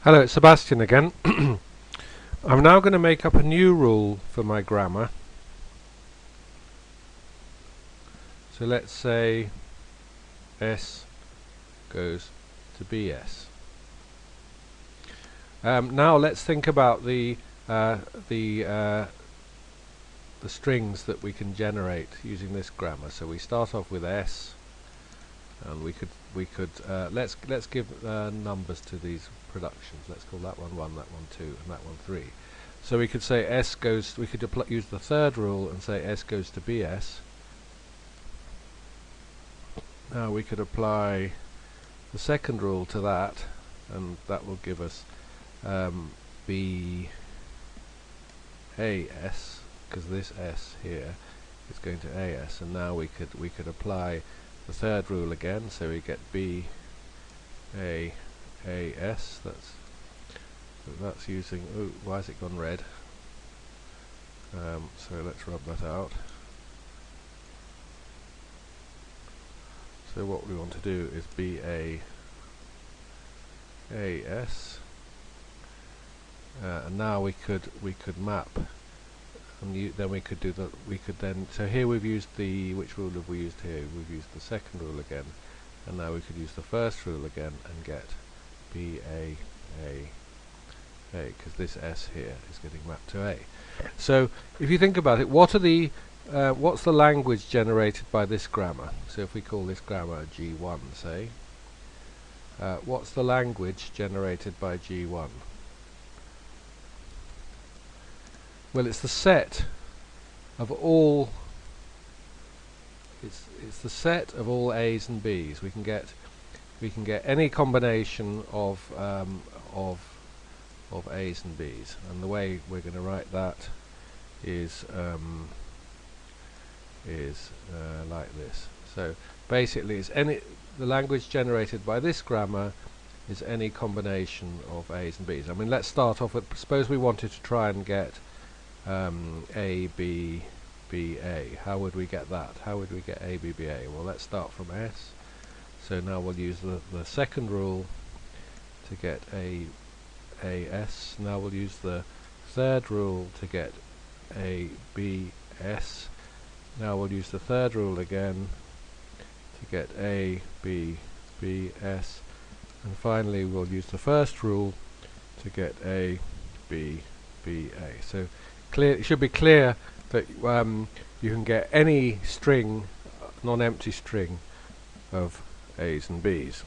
Hello, it's Sebastian again. I'm now going to make up a new rule for my grammar. So let's say S goes to BS. Now let's think about uh, the uh, the strings that we can generate using this grammar. So we start off with S, and we could let's give numbers to these productions. Let's call that one 1, that one 2, and that one 3. So we could say S goes. We could use the third rule and say S goes to BS. Now we could apply the second rule to that, and that will give us BAS, because this S here is going to AS. And now we could apply the third rule again, so we get BAAS. That's using. Oh, why has it gone red? So let's rub that out. So what we want to do is BAAS, and now we could map, and then we could do the so here we've used which rule have we used here? We've used the second rule again, and now we could use the first rule again and get BAAA, because this S here is getting mapped to A. So if you think about it, what's the language generated by this grammar? So if we call this grammar G1, say, what's the language generated by G1? Well, it's the set of all. It's the set of all A's and B's. We can get any combination of A's and B's, and the way we're going to write that is like this. So basically, the language generated by this grammar is any combination of A's and B's. I mean, let's start off with, suppose we wanted to try and get A, B, B, A. How would we get that? How would we get A, B, B, A? Well, let's start from S. So now we'll use the second rule to get A, S. Now we'll use the third rule to get A, B, S. Now we'll use the third rule again to get A, B, B, S. And finally we'll use the first rule to get A, B, B, A. So it should be clear that you can get any string, non-empty string, of A's and B's.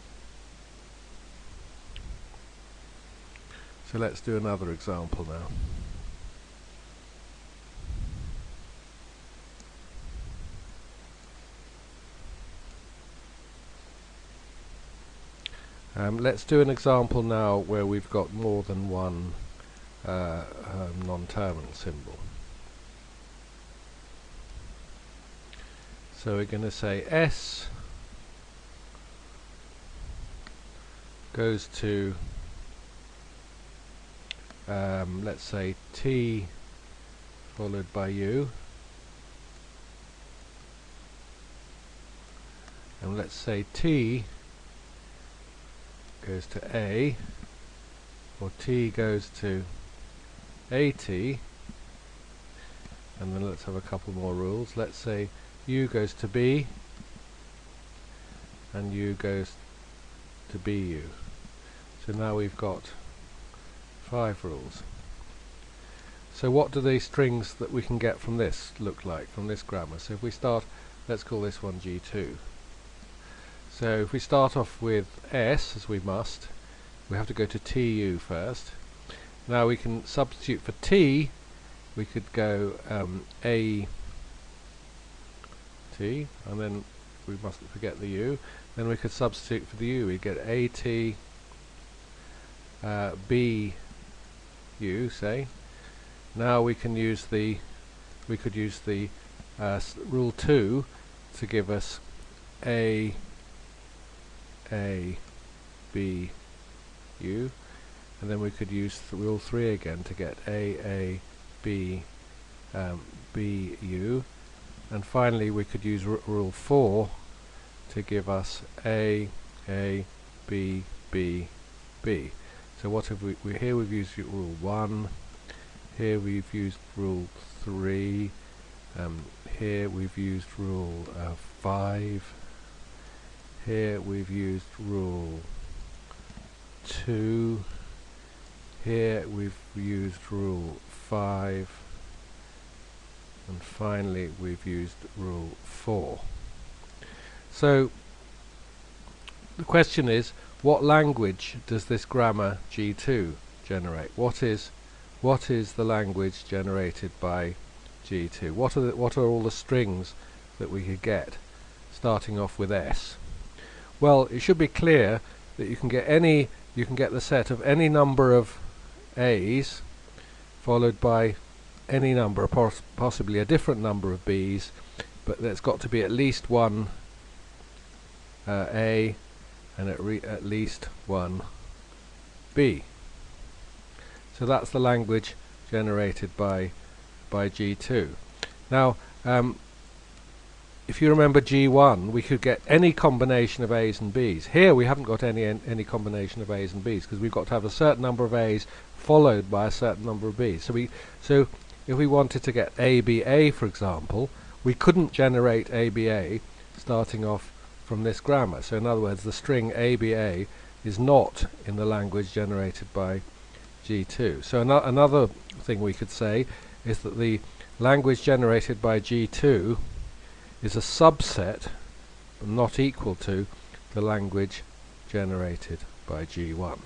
So let's do another example now. Let's do an example now where we've got more than one non-terminal symbol. So we're going to say S goes to, let's say, T followed by U, and let's say T goes to A, or T goes to AT, and then let's have a couple more rules. Let's say U goes to B, and U goes to BU. So now we've got 5 rules. So what do these strings that we can get from this look like, from this grammar? So if we start, let's call this one G2. So if we start off with S, as we must, we have to go to TU first. Now we can substitute for T, we could go A, T, and then we mustn't forget the U. Then we could substitute for the U, we'd get AT, B, U, say. Now we can use rule 2 to give us A, B, U, and then we could use rule 3 again to get A, B, B, U, and finally we could use rule 4 to give us A, B, B, B. So what have we here we've used rule 1, here we've used rule 3, here we've used rule 5, here we've used rule 2, here we've used rule 5, and finally we've used rule 4. So the question is, what language does this grammar G2 generate? What is the language generated by G2? What are all the strings that we could get starting off with S? Well, it should be clear that you can get the set of any number of A's followed by any number, possibly a different number of B's, but there's got to be at least one A and at least one B. So that's the language generated by G2. Now, if you remember G1, we could get any combination of A's and B's. Here we haven't got any combination of A's and B's because we've got to have a certain number of A's followed by a certain number of B's. So if we wanted to get ABA, for example, we couldn't generate ABA starting off from this grammar. So in other words, the string ABA is not in the language generated by G2. So another thing we could say is that the language generated by G2 is a subset, but not equal to, the language generated by G1.